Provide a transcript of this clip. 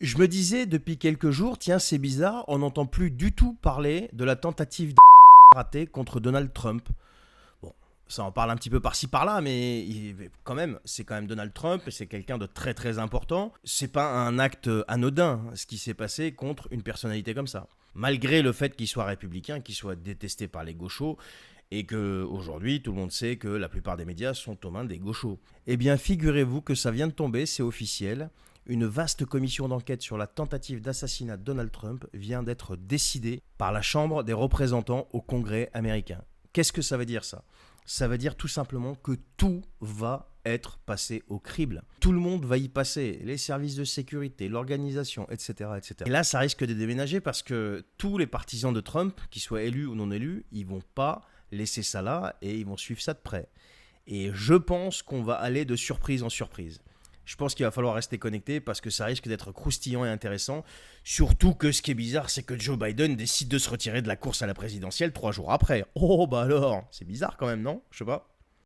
Je me disais depuis quelques jours, tiens, c'est bizarre, on n'entend plus du tout parler de la tentative de ratée contre Donald Trump. Bon, ça en parle un petit peu par-ci par-là, mais quand même, c'est quand même Donald Trump et c'est quelqu'un de très très important. C'est pas un acte anodin ce qui s'est passé contre une personnalité comme ça. Malgré le fait qu'il soit républicain, qu'il soit détesté par les gauchos, et que aujourd'hui tout le monde sait que la plupart des médias sont aux mains des gauchos. Eh bien, figurez-vous que ça vient de tomber, c'est officiel. Une vaste commission d'enquête sur la tentative d'assassinat de Donald Trump vient d'être décidée par la Chambre des représentants au Congrès américain. Qu'est-ce que ça veut dire ça ? Ça veut dire tout simplement que tout va être passé au crible. Tout le monde va y passer, les services de sécurité, l'organisation, etc., etc. Et là, ça risque de déménager parce que tous les partisans de Trump, qu'ils soient élus ou non élus, ils vont pas laisser ça là et ils vont suivre ça de près. Et je pense qu'on va aller de surprise en surprise. Je pense qu'il va falloir rester connecté parce que ça risque d'être croustillant et intéressant. Surtout que ce qui est bizarre, c'est que Joe Biden décide de se retirer de la course à la présidentielle 3 jours après. Oh bah alors, c'est bizarre quand même, non ? Je sais pas.